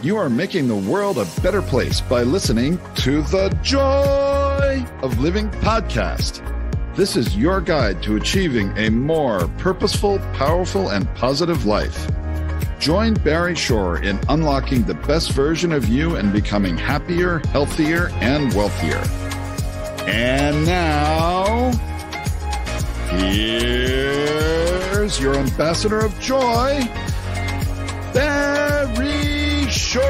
You are making the world a better place by listening to the Joy of Living podcast. This is your guide to achieving a more purposeful, powerful, and positive life. Join Barry Shore in unlocking the best version of you and becoming happier, healthier, and wealthier. And now, here's your ambassador of joy, Barry Shore.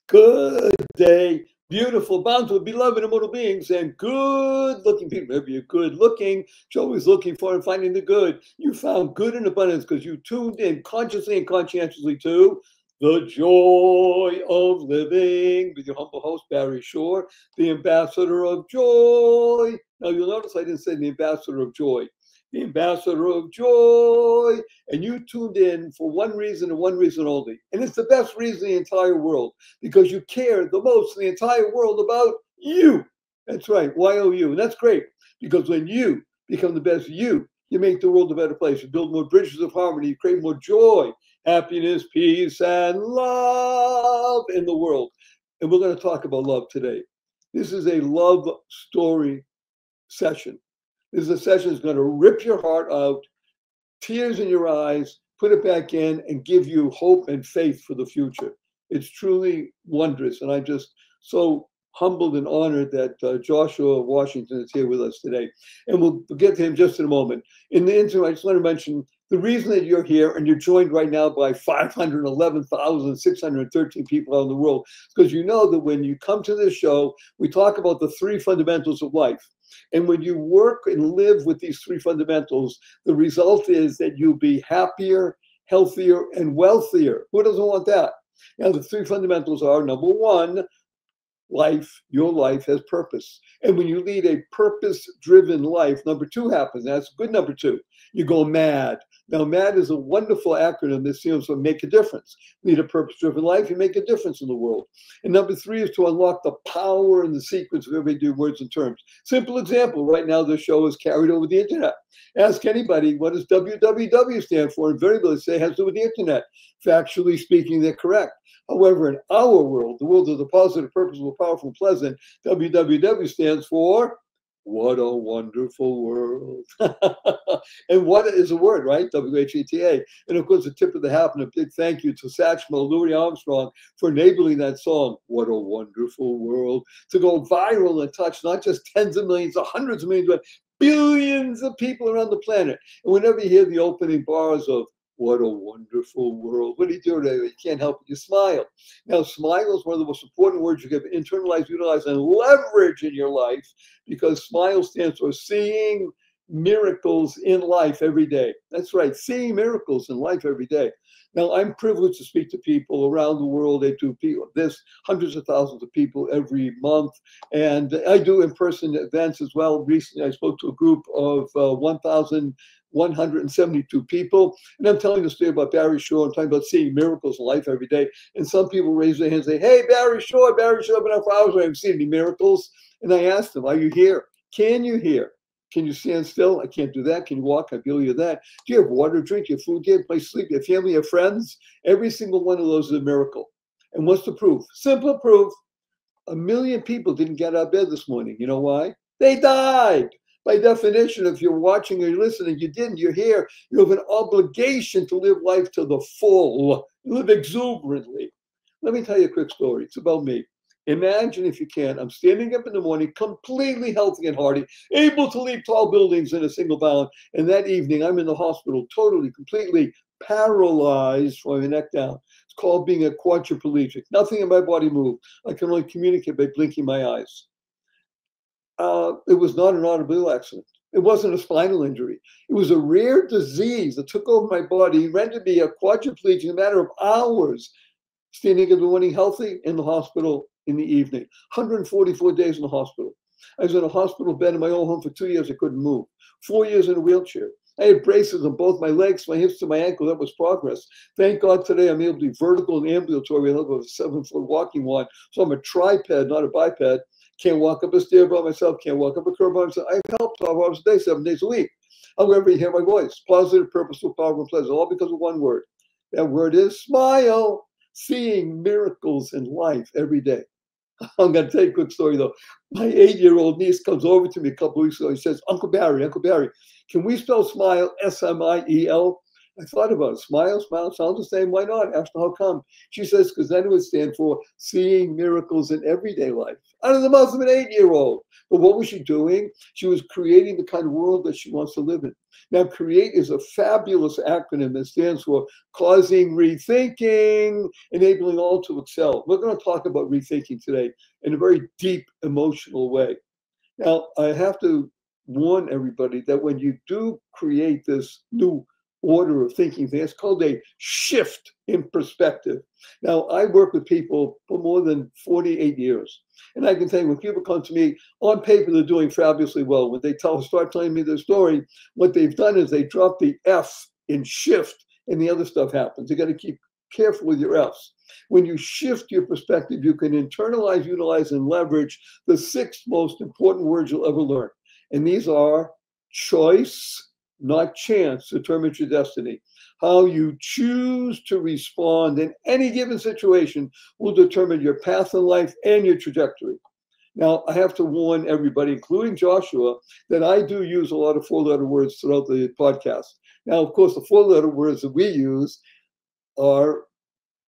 Good day, beautiful, bountiful, beloved, immortal beings, and good-looking people. Maybe you're good-looking, you're always looking for and finding the good. You found good in abundance because you tuned in consciously and conscientiously to the Joy of Living with your humble host, Barry Shore, the ambassador of joy. Now, you'll notice I didn't say the ambassador of joy. The ambassador of joy, and you tuned in for one reason and one reason only. And it's the best reason in the entire world, because you care the most in the entire world about you. That's right, Y-O-U. And that's great, because when you become the best you make the world a better place. You build more bridges of harmony, you create more joy, happiness, peace, and love in the world. And we're going to talk about love today. This is a love story session. This is a session that's going to rip your heart out, tears in your eyes, put it back in, and give you hope and faith for the future. It's truly wondrous. And I'm just so humbled and honored that Joshua Washington is here with us today. And we'll get to him just in a moment. In the interim, I just want to mention the reason that you're here and you're joined right now by 511,613 people around the world, because you know that when you come to this show, we talk about the three fundamentals of life. And when you work and live with these three fundamentals, the result is that you'll be happier, healthier, and wealthier. Who doesn't want that? Now, the three fundamentals are, number one, life, your life has purpose. And when you lead a purpose-driven life, number two happens. That's good number two. You go MAD. Now, MAD is a wonderful acronym that stands for make a difference. Lead a purpose-driven life, you make a difference in the world. And number three is to unlock the power and the secrets of everyday words and terms. Simple example, right now the show is carried over the internet. Ask anybody, what does www stand for? Invariably say it has to do with the internet. Factually speaking, they're correct. However, in our world, the world of the positive, purposeful, powerful, and pleasant, www stands for what a wonderful world. And what is a word, right? W-H-E-T-A. And of course, the tip of the hat and a big thank you to Satchmo Louis Armstrong for enabling that song, What a Wonderful World, to go viral and touch not just tens of millions or hundreds of millions, but billions of people around the planet. And whenever you hear the opening bars of what a wonderful world, what do you do today? You can't help it, you smile. Now, smile is one of the most important words you can internalize, utilize, and leverage in your life, because smile stands for seeing miracles in life every day. That's right, seeing miracles in life every day. Now, I'm privileged to speak to people around the world. They do this, hundreds of thousands of people every month. And I do in-person events as well. Recently, I spoke to a group of 1,172 people. And I'm telling the story about Barry Shore. I'm talking about seeing miracles in life every day. And some people raise their hands and say, hey, Barry Shore, I've been out for hours. I haven't seen any miracles. And I asked them, are you here? Can you hear? Can you stand still? I can't do that. Can you walk? I feel you that. Do you have water, drink, your food, get a place to sleep, your family, your friends? Every single one of those is a miracle. And what's the proof? Simple proof. 1 million people didn't get out of bed this morning. You know why? They died. By definition, if you're watching or you're listening, you didn't, you're here. You have an obligation to live life to the full, live exuberantly. Let me tell you a quick story. It's about me. Imagine, if you can, I'm standing up in the morning, completely healthy and hearty, able to leap tall buildings in a single bound. And that evening, I'm in the hospital, totally, completely paralyzed from my neck down. It's called being a quadriplegic. Nothing in my body moved. I can only communicate by blinking my eyes. It was not an automobile accident. It wasn't a spinal injury. It was a rare disease that took over my body, rendered me a quadriplegic in a matter of hours, standing in the morning healthy, in the hospital in the evening. 144 days in the hospital. I was in a hospital bed in my own home for 2 years. I couldn't move. 4 years in a wheelchair. I had braces on both my legs, my hips to my ankle. That was progress. Thank God today I'm able to be vertical and ambulatory. I have a 7-foot walking wand. So I'm a triped, not a biped. Can't walk up a stair by myself. Can't walk up a curb by myself. I help 12 hours a day, 7 days a week. However, you hear my voice. Positive, purposeful, powerful, pleasant. All because of one word. That word is smile. Seeing miracles in life every day. I'm going to tell you a quick story, though. My 8-year-old niece comes over to me a couple of weeks ago. He says, Uncle Barry, can we spell smile S-M-I-E-L? I thought about it. Smile sounds the same. Why not? Asked her how come. She says, because then it would stand for seeing miracles in everyday life. Out of the mouth of an 8-year-old. But what was she doing? She was creating the kind of world that she wants to live in. Now, CREATE is a fabulous acronym that stands for causing rethinking, enabling all to excel. We're going to talk about rethinking today in a very deep, emotional way. Now, I have to warn everybody that when you do create this new order of thinking, it's called a shift in perspective. Now, I work with people for more than 48 years. And I can tell you, when people come to me, on paper, they're doing fabulously well. When they start telling me their story, what they've done is they drop the F in shift, and the other stuff happens. You got to keep careful with your Fs. When you shift your perspective, you can internalize, utilize, and leverage the 6 most important words you'll ever learn. And these are choice, not chance, determines your destiny. How you choose to respond in any given situation will determine your path in life and your trajectory. Now, I have to warn everybody, including Joshua, that I do use a lot of 4-letter words throughout the podcast. Now, of course, the 4-letter words that we use are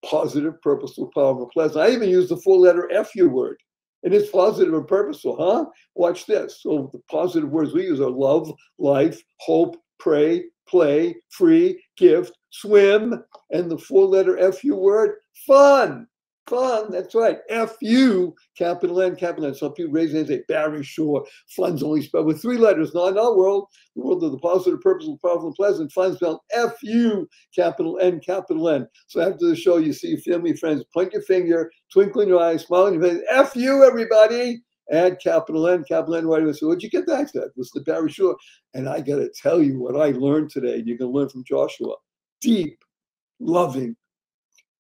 positive, purposeful, powerful, pleasant. I even use the 4-letter FU word. And it's positive and purposeful, huh? Watch this. So the positive words we use are love, life, hope, pray, play, free, gift, swim, and the 4-letter FU word, fun. Fun, that's right. F-U, capital N, capital N. Some people raise their hands and say, Barry, sure, fun's only spelled with 3 letters. Not in our world. The world of the positive, purposeful, powerful, and pleasant, fun's spelled F-U, capital N, capital N. So after the show, you see your family, friends, point your finger, twinkle in your eyes, smile in your face, F-U, everybody. Add capital N right away. So where'd you get that? I said, this is the Barry Shore. And I got to tell you what I learned today. You're going to learn from Joshua. Deep, loving,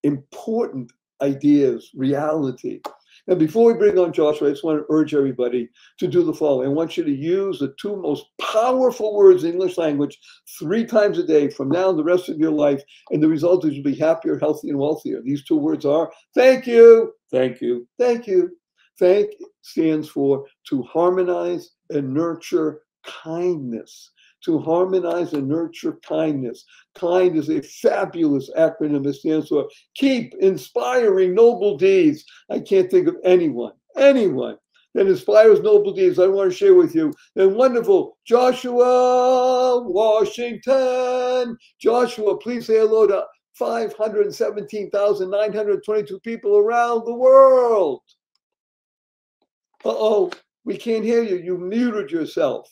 important ideas, reality. Now, before we bring on Joshua, I just want to urge everybody to do the following. I want you to use the 2 most powerful words in English language 3 times a day from now and the rest of your life. And the result is you'll be happier, healthier, and wealthier. These 2 words are thank you, thank you, thank you. Thank stands for to harmonize and nurture kindness. To harmonize and nurture kindness. KIND is a fabulous acronym that stands for keep inspiring noble deeds. I can't think of anyone that inspires noble deeds I want to share with you. And wonderful Joshua Washington. Joshua, please say hello to 517,922 people around the world. Uh-oh, we can't hear you. You muted yourself.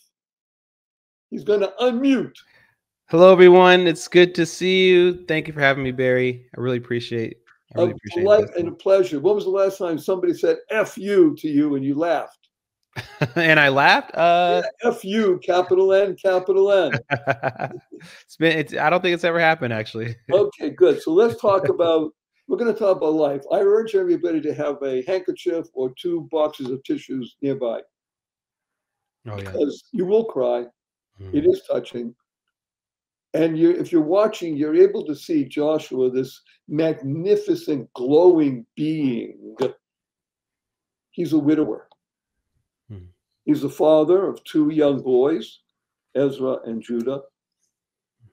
He's going to unmute. Hello, everyone. It's good to see you. Thank you for having me, Barry. I really appreciate it. A delight and a pleasure. When was the last time somebody said F you to you and you laughed? And I laughed? Yeah, F you, capital N, capital N. I don't think it's ever happened, actually. Okay, good. So let's talk about, we're going to talk about life. I urge everybody to have a handkerchief or 2 boxes of tissues nearby. Oh, yeah. Because you will cry. It is touching. And if you're watching, you're able to see Joshua, this magnificent, glowing being. He's a widower. He's the father of 2 young boys, Ezra and Judah.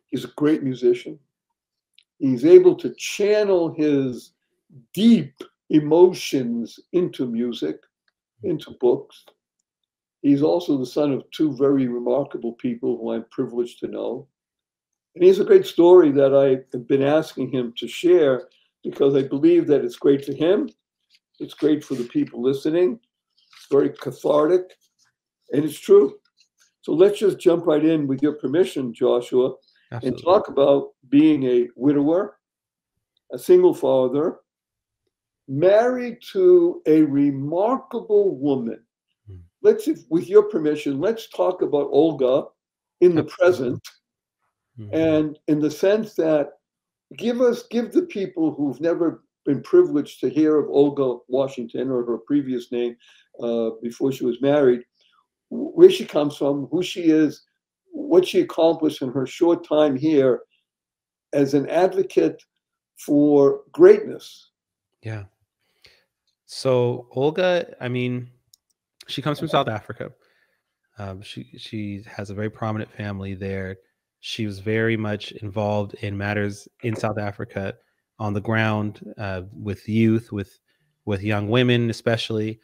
He's a great musician. He's able to channel his deep emotions into music, into books. He's also the son of 2 very remarkable people who I'm privileged to know. And he has a great story that I have been asking him to share because I believe that it's great for him. It's great for the people listening. It's very cathartic. And it's true. So let's just jump right in with your permission, Joshua, Absolutely. and talk about being a widower, a single father, married to a remarkable woman. With your permission, let's talk about Olga in the present. And in the sense that give the people who've never been privileged to hear of Olga Washington or her previous name, before she was married, where she comes from, who she is, what she accomplished in her short time here as an advocate for greatness. Yeah. So Olga, I mean, she comes from South Africa. She has a very prominent family there. She was very much involved in matters in South Africa on the ground, with youth, with young women, especially.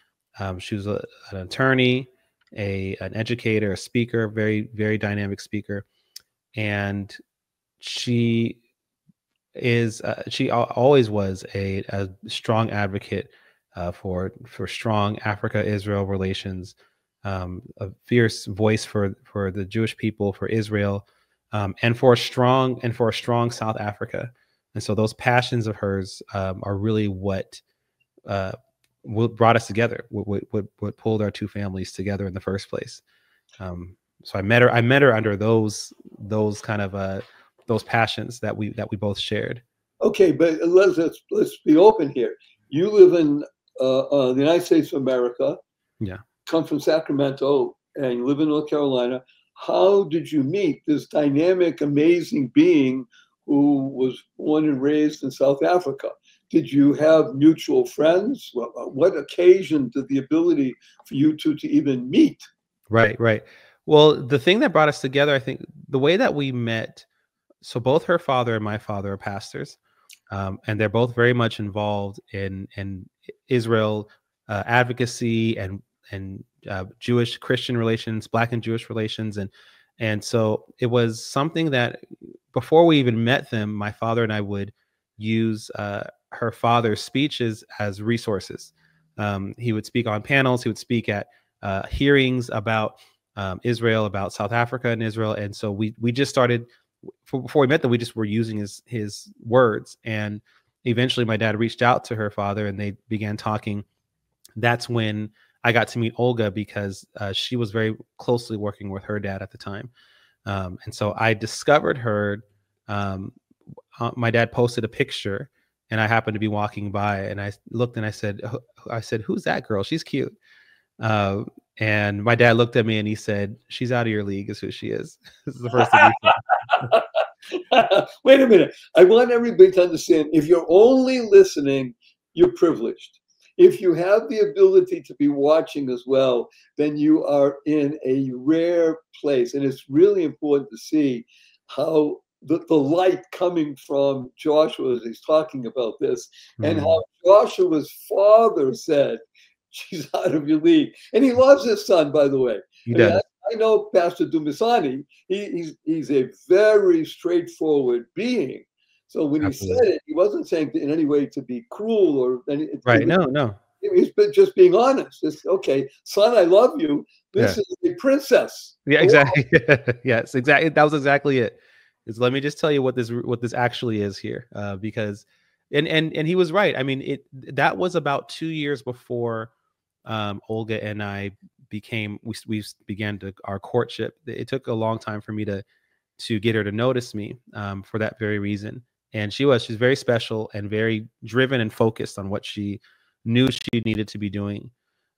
She was an attorney, an educator, a speaker, very dynamic speaker, and she always was a strong advocate for strong Africa-Israel relations, a fierce voice for the Jewish people, for Israel, and for a strong South Africa. And so those passions of hers are really uh, what brought us together, what pulled our two families together in the first place. So I met her under those kind of those passions that we both shared. Okay, but let's be open here. You live in the United States of America. Yeah. Come from Sacramento, and you live in North Carolina. How did you meet this dynamic, amazing being who was born and raised in South Africa? Did you have mutual friends? What occasioned the ability for you two to even meet? Right. Well, the thing that brought us together, I think, the way that we met. So both her father and my father are pastors, and they're both very much involved in Israel advocacy and Jewish Christian relations, Black and Jewish relations, and so it was something that before we even met them, my father and I would use her father's speeches as resources. He would speak on panels. He would speak at hearings about Israel, about South Africa and Israel, and so we just started. Before we met them, we just were using his words, and eventually my dad reached out to her father and they began talking. That's when I got to meet Olga, because she was very closely working with her dad at the time, and so I discovered her. My dad posted a picture, and I happened to be walking by, and I looked and I said, "Who's that girl? She's cute." And my dad looked at me and he said, "She's out of your league, is who she is." This is the first thing he said. Wait a minute. I want everybody to understand, if you're only listening, you're privileged. If you have the ability to be watching as well, then you are in a rare place. And it's really important to see how the light coming from Joshua as he's talking about this, and how Joshua's father said, "She's out of your league." And he loves his son, by the way. He does. I know Pastor Dumisani. He's a very straightforward being. So when Absolutely. he said it, he wasn't saying in any way to be cruel or anything. Right. No. He's just being honest. It's okay, son, I love you. This is a princess. Yeah, exactly. Yes, exactly. That was exactly it. Let me just tell you what this actually is here, because, and he was right. I mean, that was about 2 years before Olga and I we began our courtship. It took a long time for me to get her to notice me, for that very reason. And she's very special and very driven and focused on what she knew she needed to be doing.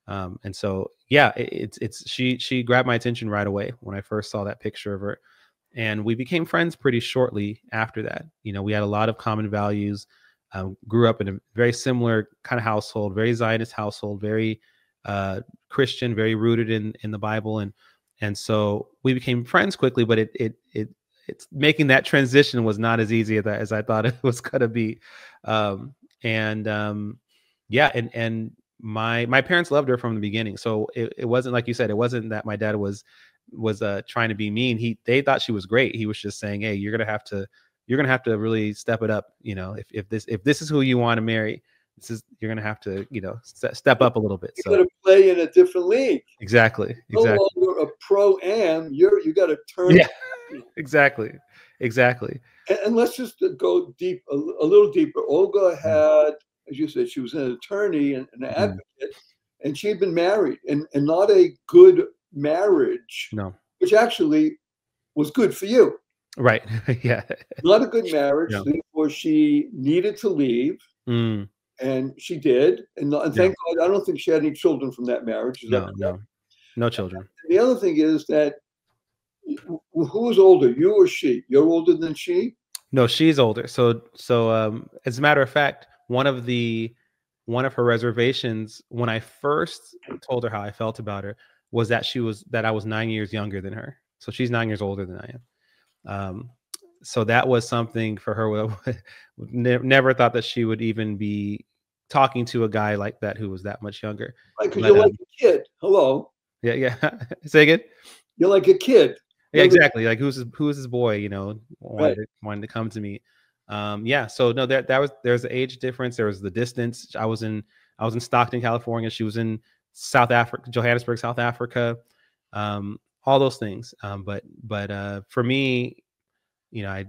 And so, yeah, she grabbed my attention right away when I first saw that picture of her. And we became friends pretty shortly after that. You know, we had a lot of common values, grew up in a very similar kind of household, very Zionist household, very Christian, very rooted in the Bible. And so we became friends quickly, but it's making that transition was not as easy as I thought it was going to be. Yeah. And my parents loved her from the beginning. So it wasn't, like you said, it wasn't that my dad was trying to be mean. They thought she was great. He was just saying, "Hey, you're going to have to really step it up. You know, if this is who you want to marry, you're going to have to, step up a little bit." You got to play in a different league. Exactly. No longer a pro-am. You got to turn. Yeah. Exactly. And let's just go deep, a little deeper. Olga had, as you said, she was an attorney and an advocate, and she had been married, and not a good marriage. No. Which actually was good for you. Right. Yeah. Not a good marriage. No. Therefore, she needed to leave. And she did, and thank God, I don't think she had any children from that marriage. No children. And the other thing is that who is older, you or she? You're older than she? No, she's older. So as a matter of fact, one of her reservations when I first told her how I felt about her was that I was 9 years younger than her. So she's 9 years older than I am. So that was something for her. Never thought that she would even be talking to a guy like that who was that much younger. Right, because you're like a kid. Hello. Yeah. Say again. You're like a kid. Yeah, exactly. Like who's this boy? You know, Right. wanting to come to me. Yeah. So no, there's the age difference. There was the distance. I was in Stockton, California. She was in South Africa, Johannesburg, South Africa. All those things. But for me, you know, I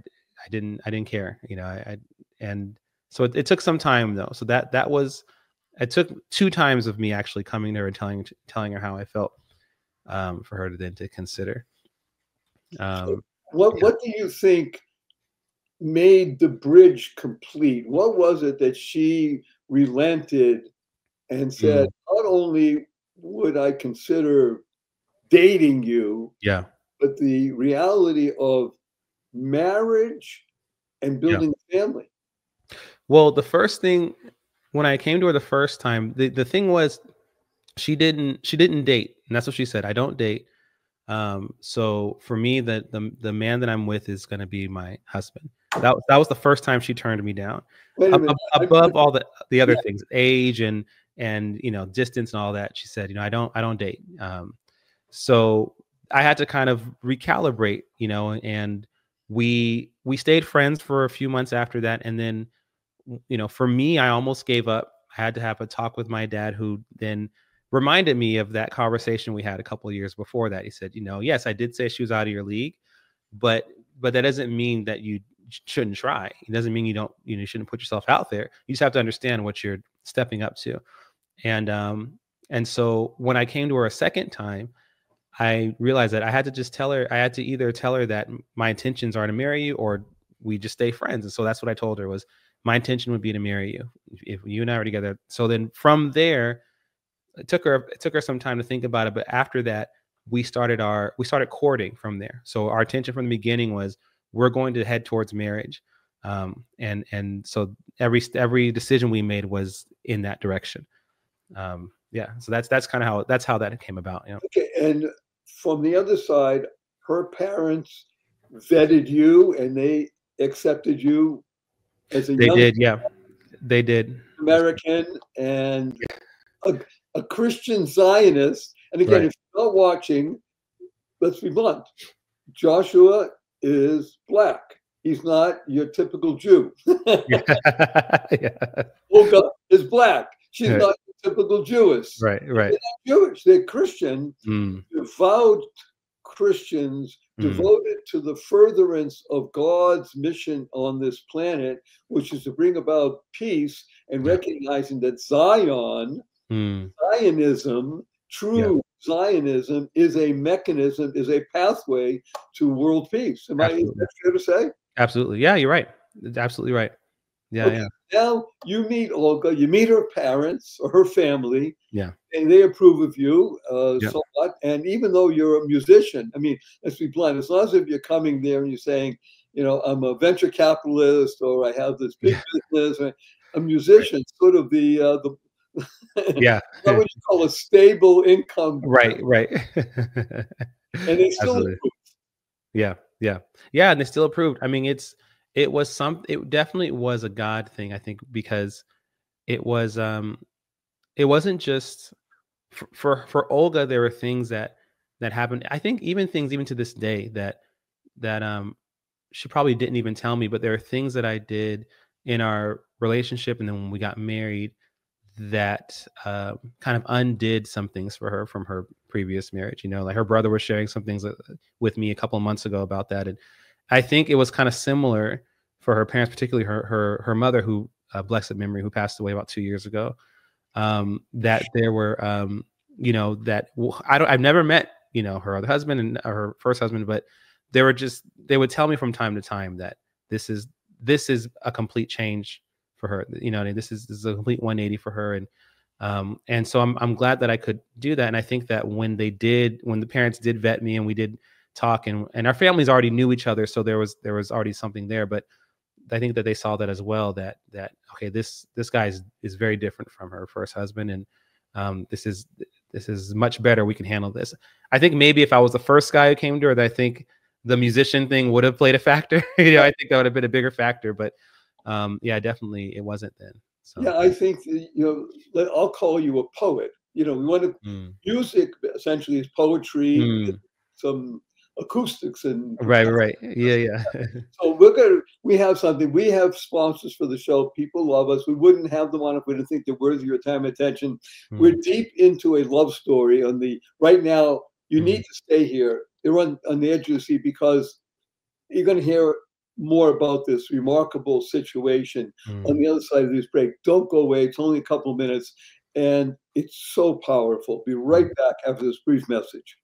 didn't care. You know, and so it took some time though. So it took 2 times of me actually coming to her and telling her how I felt, for her to then to consider. What do you think made the bridge complete? What was it that she relented and said, not only would I consider dating you, but the reality of marriage and building a family? Well, the first thing when I came to her the first time, the thing was she didn't date, and that's what she said. I don't date. So for me, the man that I'm with is going to be my husband. That was the first time she turned me down. Above all the other things, age and you know, distance and all that. She said, you know, I don't date. So I had to kind of recalibrate, you know, and we stayed friends for a few months after that. And then, you know, for me, I almost gave up. I had to have a talk with my dad, who then reminded me of that conversation we had a couple of years before that. He said, you know, yes, I did say she was out of your league, but that doesn't mean that you shouldn't try. It doesn't mean you shouldn't put yourself out there. You just have to understand what you're stepping up to. And so when I came to her a second time, I realized that I had to just either tell her that my intentions are to marry you or we just stay friends. And so that's what I told her was my intention would be to marry you if you and I were together. So then from there, it took her some time to think about it. But after that, we started courting from there. So our intention from the beginning was we're going to head towards marriage. And so every decision we made was in that direction. Yeah. So that's kind of how that came about. You know? Okay. And from the other side, her parents vetted you and they accepted you as a young did. Yeah, they did. American and a Christian Zionist. And again, if you're not watching, let's be blunt. Joshua is black. He's not your typical Jew. Olga is black. She's not your typical Jewish. Right. They're not Jewish. They're Christian, devout Christians, devoted to the furtherance of God's mission on this planet, which is to bring about peace and recognizing that Zionism, true Zionism, is a mechanism, is a pathway to world peace. Is that fair to say? Absolutely. Yeah, you're right. Absolutely right. Yeah, okay, yeah. Now you meet Olga, you meet her parents or her family, and they approve of you somewhat. And even though you're a musician, I mean, let's be blunt, it's not as if you're coming there and you're saying, you know, I'm a venture capitalist or I have this big business. A musician, sort of the what would you call a stable income. Right. And they still approved. Yeah. And they still approved. I mean, it definitely was a God thing, I think, because it wasn't just for Olga. There were things that happened. I think even to this day that she probably didn't even tell me, but there are things that I did in our relationship and then when we got married that kind of undid some things for her from her previous marriage. You know, like her brother was sharing some things with me a couple of months ago about that. And I think it was kind of similar for her parents, particularly her mother, who blessed memory, who passed away about 2 years ago. That there were, you know, that I've never met, you know, her other husband and her first husband, but they would tell me from time to time that this is a complete change for her. You know, this is a complete 180 for her. And so I'm glad that I could do that. And I think that when the parents did vet me and we did talk, and our families already knew each other, so there was already something there. But I think that they saw that as well, that okay, this guy is very different from her first husband, and this is much better. We can handle this. I think maybe if I was the first guy who came to her, I think the musician thing would have played a factor. You know, I think that would have been a bigger factor. But yeah, definitely it wasn't then. So yeah, I think that, you know, I'll call you a poet. You know, we want to music essentially is poetry, with some acoustics and right. Yeah. so we have something. We have sponsors for the show. People love us. We wouldn't have them on if we didn't think they're worthy of your time and attention. We're deep into a love story right now. You need to stay here. They're on the edge of the seat because you're going to hear more about this remarkable situation on the other side of this break. Don't go away. It's only a couple of minutes, and it's so powerful. Be right back after this brief message.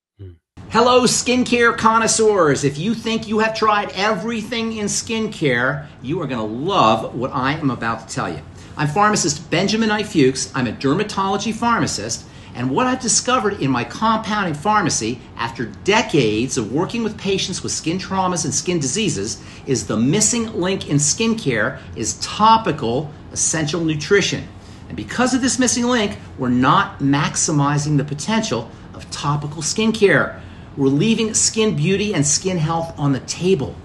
Hello, skincare connoisseurs. If you think you have tried everything in skincare, you are going to love what I am about to tell you. I'm pharmacist Benjamin I. Fuchs. I'm a dermatology pharmacist. And what I've discovered in my compounding pharmacy after decades of working with patients with skin traumas and skin diseases is the missing link in skincare is topical essential nutrition. And because of this missing link, we're not maximizing the potential of topical skincare. We're leaving skin beauty and skin health on the table.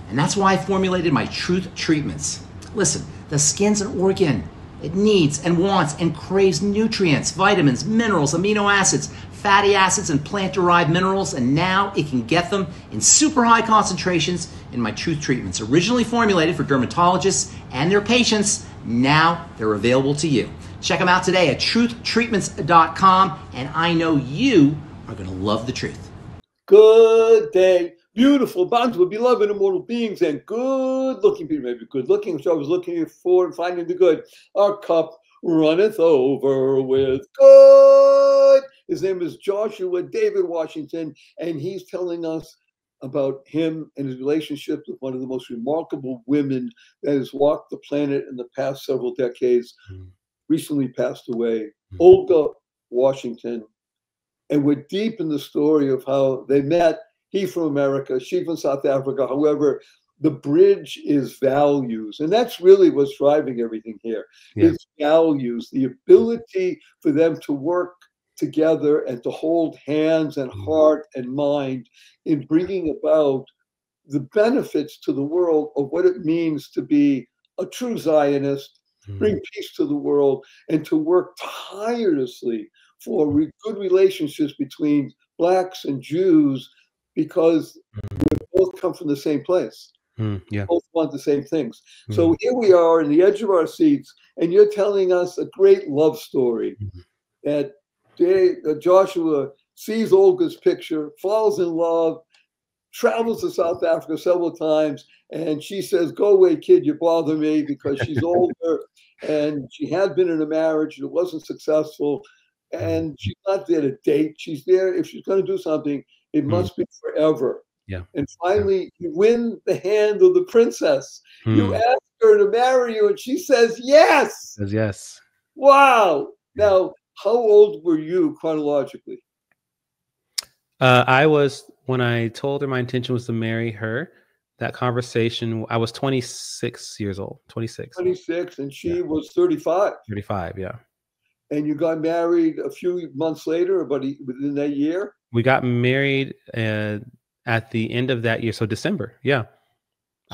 And that's why I formulated my Truth treatments. Listen, the skin's an organ. It needs and wants and craves nutrients, vitamins, minerals, amino acids, fatty acids, and plant-derived minerals, and now it can get them in super high concentrations in my Truth treatments. Originally formulated for dermatologists and their patients, now they're available to you. Check them out today at truthtreatments.com, and I know you are going to love the truth. Good day. Beautiful, bountiful, beloved, immortal beings, and good-looking people. Maybe good-looking, which I was looking for and finding the good. Our cup runneth over with good. His name is Joshua David Washington, and he's telling us about him and his relationship with one of the most remarkable women that has walked the planet in the past several decades. Recently passed away, Olga Washington. And we're deep in the story of how they met. He from America, she from South Africa. However, the bridge is values. And that's really what's driving everything here. Yeah. It's values, the ability for them to work together and to hold hands and heart and mind in bringing about the benefits to the world of what it means to be a true Zionist, bring peace to the world, and to work tirelessly for good relationships between Blacks and Jews, because we both come from the same place. Yeah. Both want the same things. So here we are on the edge of our seats, and you're telling us a great love story that Joshua sees Olga's picture, falls in love, travels to South Africa several times, and she says, "Go away, kid, you bother me," because she's older, and she had been in a marriage that wasn't successful, and she's not there to date. She's there, if she's going to do something, it must be forever. Yeah. And finally, you win the hand of the princess. You ask her to marry you, and she says yes. Says yes. Wow. Now, how old were you chronologically? I was, when I told her my intention was to marry her, that conversation, I was 26 years old, 26. 26, and she was 35. 35, yeah. And you got married a few months later, about within that year? We got married at the end of that year, so December, yeah.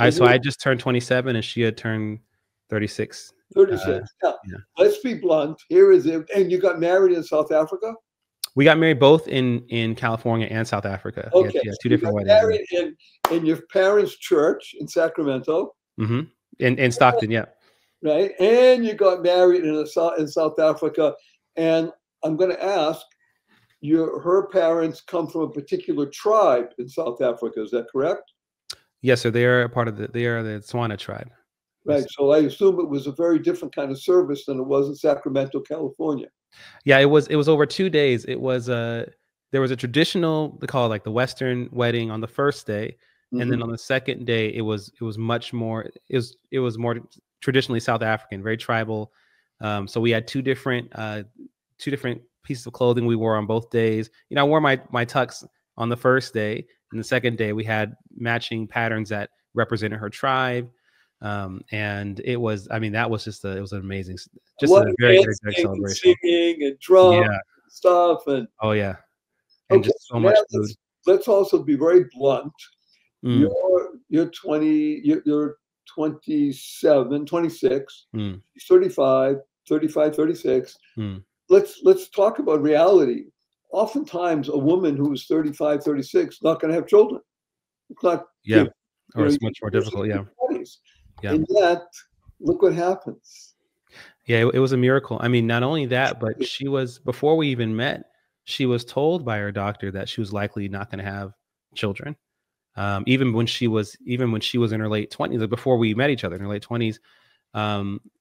So I just turned 27 and she had turned 36. 36, yeah. Let's be blunt. Here is it. And you got married in South Africa? We got married both in California and South Africa. Okay. Yeah, two different weddings. Married in your parents' church in Sacramento. In Stockton, yeah. Right. And you got married in South Africa. And I'm going to ask, her parents come from a particular tribe in South Africa. Is that correct? Yes, sir. They are a part of they are the Tswana tribe. Right. So I assume it was a very different kind of service than it was in Sacramento, California. Yeah, it was over 2 days. It was there was a traditional, they call it like the Western wedding on the first day. And then on the second day, it was much more, it was more traditionally South African, very tribal. So we had two different pieces of clothing we wore on both days. You know, I wore my tux on the first day, and the second day we had matching patterns that represented her tribe. And it was, I mean, that was just it was an amazing, just a very, very big celebration. And singing and drum and stuff. And oh yeah. And okay, just so much food. Let's also be very blunt. Mm. You're 20, you're 27, 26, Mm. 35, 36. Mm. Let's talk about reality. Oftentimes a woman who is 35, 36 not going to have children. It's not or it's much more difficult. Yeah. And yet, look what happens. Yeah, it was a miracle. I mean, not only that, but she was, before we even met, she was told by her doctor that she was likely not going to have children. Even when she was in her late 20s, like before we met each other in her late 20s.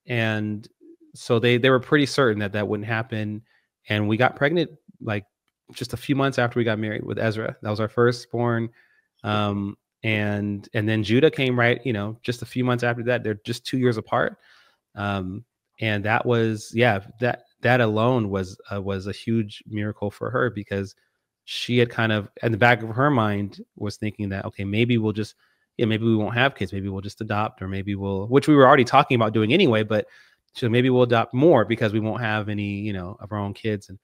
And so they were pretty certain that wouldn't happen. And we got pregnant like just a few months after we got married with Ezra. That was our firstborn. And then Judah came right, you know, just a few months after that. They're just 2 years apart. And that was, that alone was a huge miracle for her, because she had kind of, in the back of her mind, was thinking that, okay, maybe we'll just, maybe we won't have kids. Maybe we'll just adopt, or maybe which we were already talking about doing anyway, but so maybe we'll adopt more because we won't have any, you know, of our own kids. And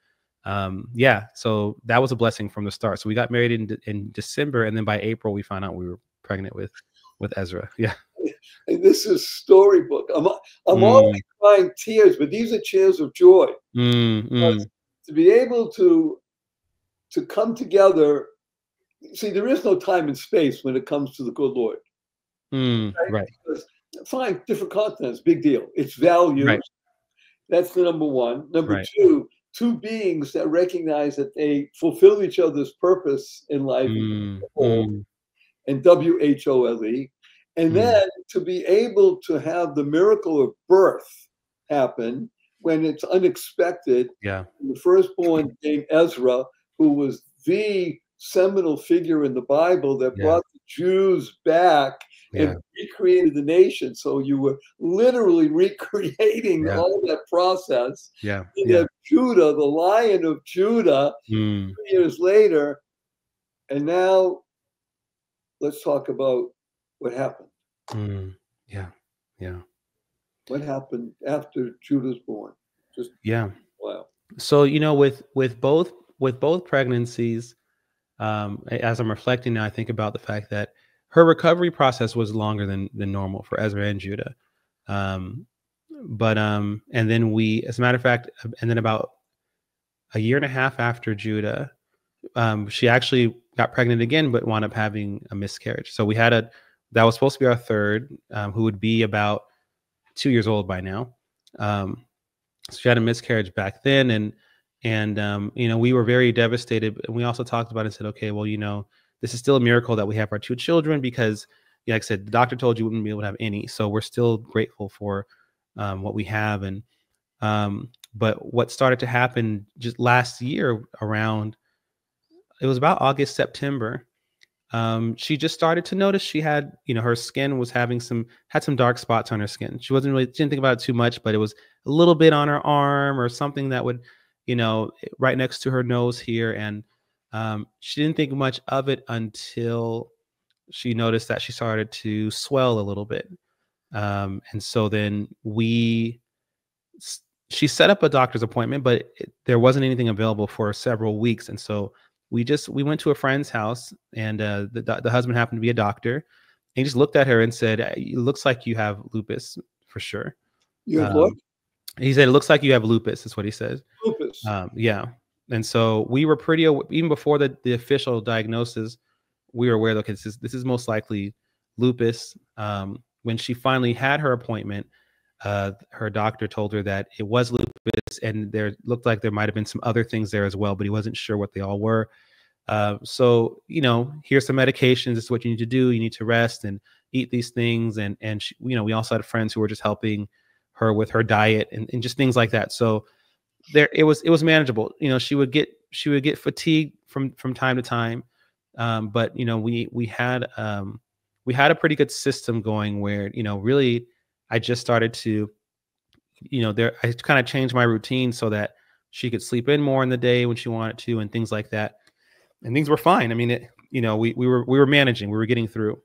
so that was a blessing from the start. So we got married in December, and then by April we found out we were pregnant with Ezra. Yeah. And this is storybook. I'm already crying tears, but these are tears of joy. To be able to come together. See, there is no time and space when it comes to the good Lord. Right. Because, fine, different continents, big deal. It's values. Right. That's the number one. Number two beings that recognize that they fulfill each other's purpose in life, and WHOLE. And then to be able to have the miracle of birth happen when it's unexpected. Yeah. The firstborn named Ezra, who was the seminal figure in the Bible that brought the Jews back and recreated the nation. So you were literally recreating all that process. And then Judah, the Lion of Judah, 2 years later. And now let's talk about what happened. What happened after Judah's born? Wow. So, you know, with both pregnancies, as I'm reflecting now, I think about the fact that her recovery process was longer than normal for Ezra and Judah. And then as a matter of fact, and then about a year and a half after Judah, she actually got pregnant again, but wound up having a miscarriage. So we had that was supposed to be our third, who would be about 2 years old by now. So she had a miscarriage back then, and you know, we were very devastated. And we also talked about it and said, okay, well, you know, this is still a miracle that we have our 2 children, because, like I said, the doctor told you we wouldn't be able to have any. So we're still grateful for what we have. And but what started to happen just last year around, it was about August, September. She just started to notice she had, you know, her skin was had some dark spots on her skin. She didn't think about it too much, but it was a little bit on her arm or something that would, you know, right next to her nose here. And she didn't think much of it until she noticed that she started to swell a little bit. And so then she set up a doctor's appointment, but there wasn't anything available for several weeks. And so we went to a friend's house, and the husband happened to be a doctor. And he just looked at her and said, "It looks like you have lupus for sure." You have what? He said, "It looks like you have lupus," is what he said. Lupus. Yeah. And so we were even before the official diagnosis, we were aware that, okay, this is most likely lupus. When she finally had her appointment, her doctor told her that it was lupus, and there looked like there might have been some other things there as well, but he wasn't sure what they all were. So, you know, here's some medications. This is what you need to do. You need to rest and eat these things. And she, you know, we also had friends who were just helping her with her diet and just things like that. So it was manageable. You know, she would get fatigued from time to time. But, you know, we had a pretty good system going where, you know, really I just started to, I kind of changed my routine so that she could sleep in more in the day when she wanted to, and things like that. And things were fine. I mean, we were managing, we were getting through.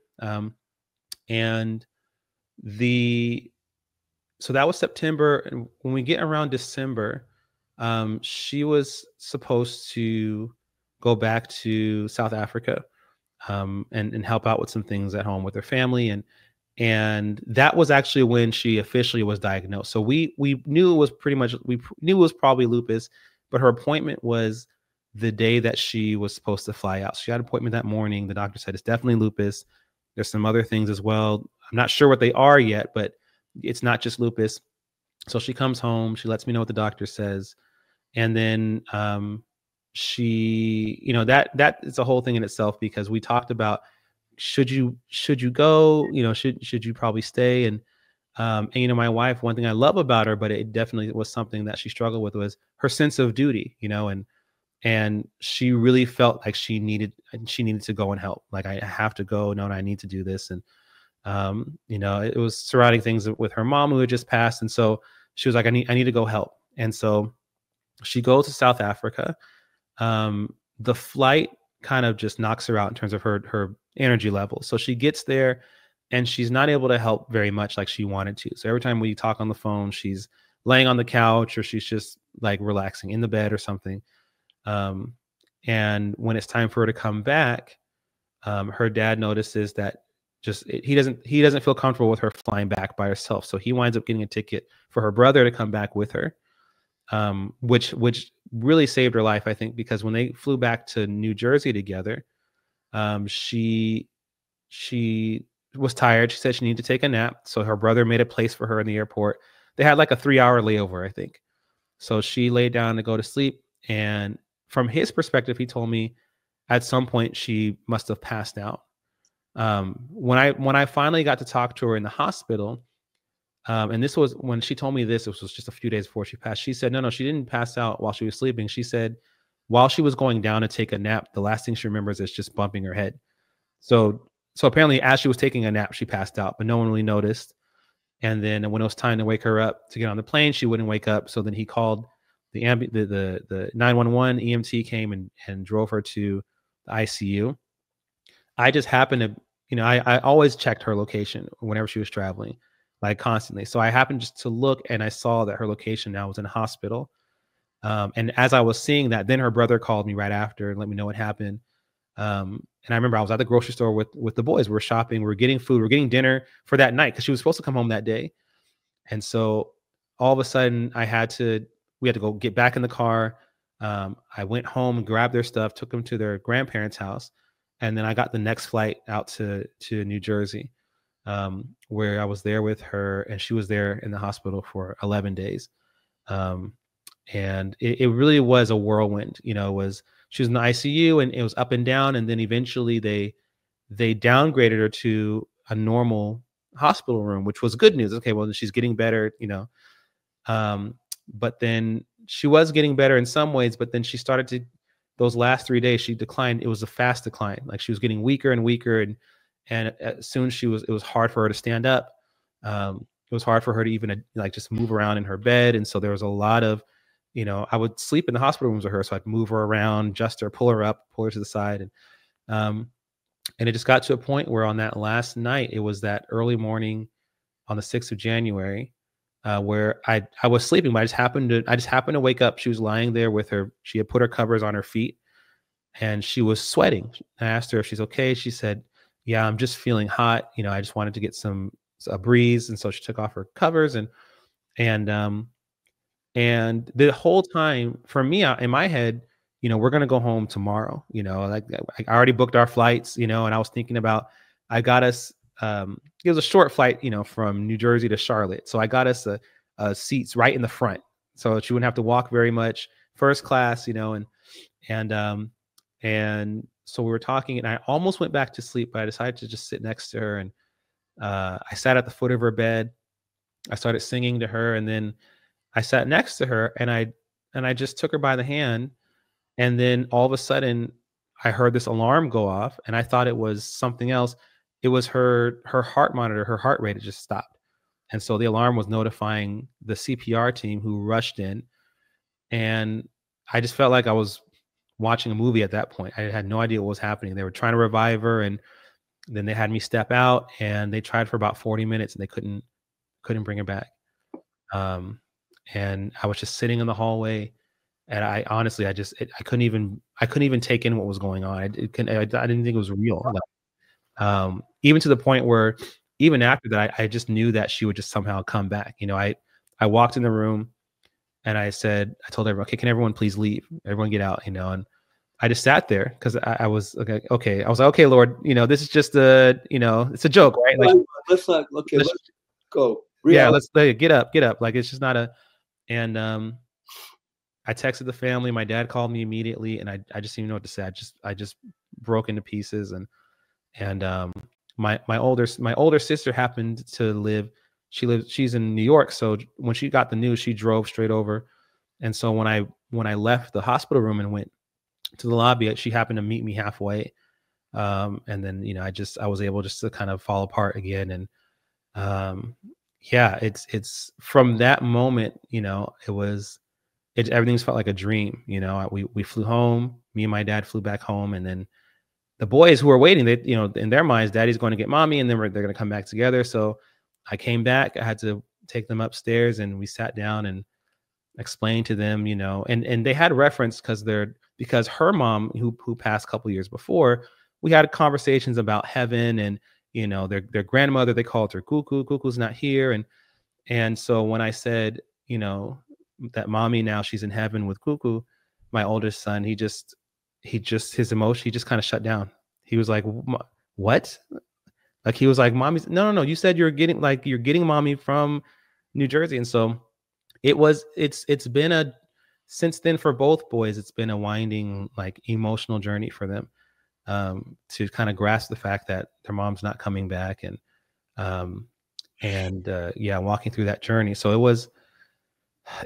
And so that was September. And when we get around December, she was supposed to go back to South Africa, and help out with some things at home with her family. And that was actually when she officially was diagnosed. So we knew it was knew it was probably lupus, but her appointment was the day that she was supposed to fly out. So she had an appointment that morning. The doctor said it's definitely lupus. There's some other things as well. I'm not sure what they are yet, but it's not just lupus. So she comes home, she lets me know what the doctor says. And then she, that is a whole thing in itself, because we talked about, should you go, should you probably stay? And my wife, one thing I love about her, but it definitely was something that she struggled with, was her sense of duty, and she really felt like she needed to go and help. Like, I have to go. No, I need to do this. And, it was surrounding things with her mom who had just passed. And so she was like, I need to go help. And so she goes to South Africa. The flight kind of just knocks her out in terms of her energy level. So she gets there and she's not able to help very much like she wanted to. So every time we talk on the phone, she's laying on the couch, or she's just like relaxing in the bed or something. And when it's time for her to come back, her dad notices that he doesn't feel comfortable with her flying back by herself. So he winds up getting a ticket for her brother to come back with her, which really saved her life, I think, because when they flew back to New Jersey together, she was tired. She said she needed to take a nap. So her brother made a place for her in the airport. They had like a 3-hour layover, I think. So she laid down to go to sleep. And from his perspective, he told me at some point she must have passed out. When I finally got to talk to her in the hospital, and this was when she told me this, it was just a few days before she passed. She said, no, she didn't pass out while she was sleeping. She said, while she was going down to take a nap, the last thing she remembers is just bumping her head. So apparently as she was taking a nap, she passed out, but no one really noticed. And then when it was time to wake her up to get on the plane, she wouldn't wake up. So then he called the 911. EMT came and drove her to the ICU. I just happened to, I always checked her location whenever she was traveling, like constantly. So I happened just to look, and I saw that her location now was in a hospital. And as I was seeing that, then her brother called me right after and let me know what happened. And I remember I was at the grocery store with the boys. We were shopping, we were getting food, we were getting dinner for that night, because she was supposed to come home that day. And so all of a sudden we had to go get back in the car. I went home, grabbed their stuff, took them to their grandparents' house. And then I got the next flight out to New Jersey, where I was there with her, and she was there in the hospital for 11 days. And it really was a whirlwind. She was in the ICU, and it was up and down. And then eventually they downgraded her to a normal hospital room, which was good news. Okay, well, she's getting better, but then she was getting better in some ways, but then she started to, those last 3 days, she declined. It was a fast decline. Like, she was getting weaker and weaker. And soon it was hard for her to stand up. It was hard for her to even just move around in her bed. And so there was a lot of, I would sleep in the hospital rooms with her. So I'd move her around, adjust her, pull her up, pull her to the side. And it just got to a point where on that last night, it was that early morning on the 6th of January, where I was sleeping, but I just happened to wake up. She was lying there with her. She had put her covers on her feet, and she was sweating. I asked her if she's okay. She said, yeah, I'm just feeling hot. I just wanted to get a breeze. And so she took off her covers, and the whole time for me, in my head, we're going to go home tomorrow, like I already booked our flights, and I was thinking about, I got us, it was a short flight, from New Jersey to Charlotte. So I got us seats right in the front, so she wouldn't have to walk very much, first class, and so we were talking, and I almost went back to sleep, but I decided to just sit next to her. And I sat at the foot of her bed. I started singing to her, and then I sat next to her, and I just took her by the hand. And then all of a sudden I heard this alarm go off, and I thought it was something else. It was her heart monitor, her heart rate had just stopped. And so the alarm was notifying the CPR team, who rushed in. And I just felt like I was watching a movie at that point. I had no idea what was happening. They were trying to revive her, and then they had me step out, and they tried for about 40 minutes and they couldn't bring her back. And I was just sitting in the hallway, and I honestly, I couldn't even take in what was going on. I didn't think it was real. Like, even to the point where even after that, I just knew that she would just somehow come back. You know, I walked in the room and I told everyone, okay, can everyone please leave? Everyone get out, you know? And I just sat there because I was like, okay. I was like, okay, Lord, you know, this is just it's a joke, right? Like, let's go. Yeah, let's get up. Like, it's just not a, and I texted the family. My dad called me immediately, and I just didn't even know what to say. I just broke into pieces, and my older sister happened to live. She's in New York, so when she got the news, she drove straight over. And so when I left the hospital room and went to the lobby, she happened to meet me halfway. And then, you know, I was able just to kind of fall apart again. And yeah, it's from that moment, you know, everything's felt like a dream. You know, we flew home, me and my dad flew back home, and then the boys who were waiting, they, you know, in their minds, daddy's going to get mommy, and then they're going to come back together. So I came back, I had to take them upstairs, and we sat down and explained to them, you know, and they had reference because her mom, who passed a couple years before, we had conversations about heaven, and, you know, their grandmother, they called her Cuckoo. Cuckoo's not here. And so when I said, you know, that mommy, now she's in heaven with Cuckoo, my oldest son, his emotion, he just kind of shut down. He was like, what? Like, he was like, mommy's, no, you said you're getting mommy from New Jersey. And so it's been since then for both boys, it's been a winding, like, emotional journey for them, to kind of grasp the fact that their mom's not coming back, and walking through that journey. So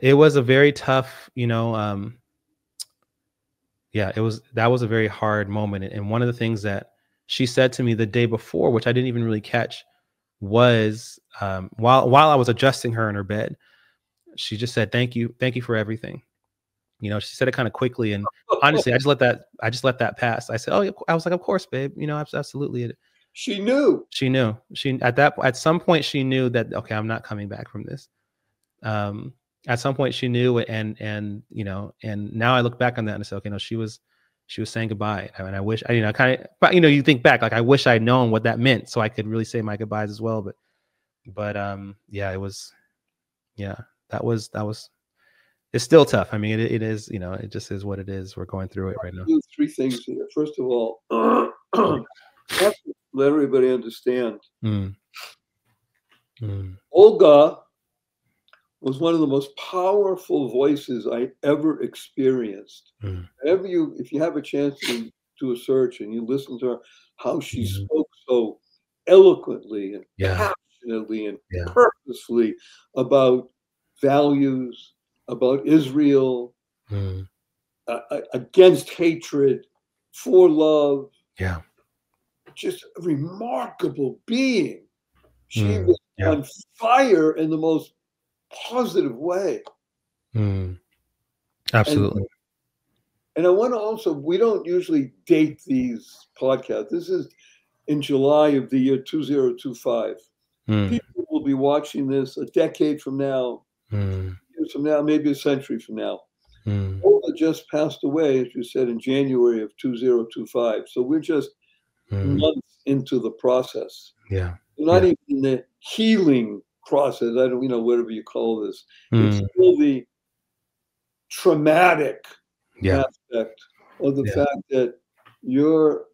it was a very tough, you know, that was a very hard moment. And one of the things that she said to me the day before, which I didn't even really catch, was while I was adjusting her in her bed, she just said, thank you for everything. You know, she said it kind of quickly, and honestly, I just let that pass. I said, I was like, of course, babe, you know, absolutely. She knew. At some point she knew that, okay, I'm not coming back from this. At some point she knew, and you know, and now I look back on that and I say, okay, no, she was saying goodbye. I mean, I wish, you know, but you know, you think back, like, I wish I'd known what that meant so I could really say my goodbyes as well. But that was it's still tough. I mean, it is, you know, it just is what it is. We're going through it right now. Three things here. First of all, have to let everybody understand. Olga was one of the most powerful voices I ever experienced. If you have a chance to do a search and you listen to her, how she spoke so eloquently and passionately and purposefully about values, about Israel, against hatred, for love. Yeah. Just a remarkable being. She was on fire in the most positive way. Absolutely. And I want to also, we don't usually date these podcasts. This is in July of the year 2025. People will be watching this a decade from now, years from now, maybe a century from now. Olga just passed away, as you said, in January of 2025. So we're just months into the process. Yeah. We're not even in the healing process. I don't, you know, whatever you call this. It's still the traumatic aspect of the fact that you're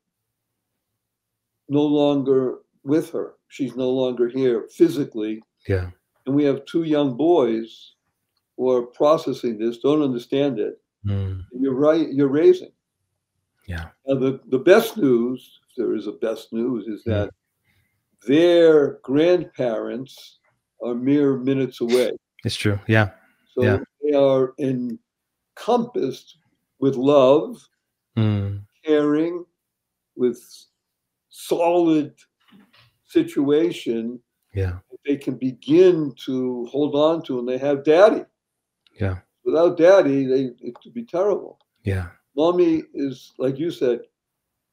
no longer with her. She's no longer here physically. Yeah. And we have two young boys who are processing this, don't understand it. You're right, you're raising. Yeah. Now, the best news, if there is a best news, is that their grandparents are mere minutes away. It's true. Yeah. So they are encompassed with love, caring, with solid situation. Yeah. they can begin to hold on to, and they have daddy. Yeah. Without daddy, it could be terrible. Yeah. Mommy is, like you said,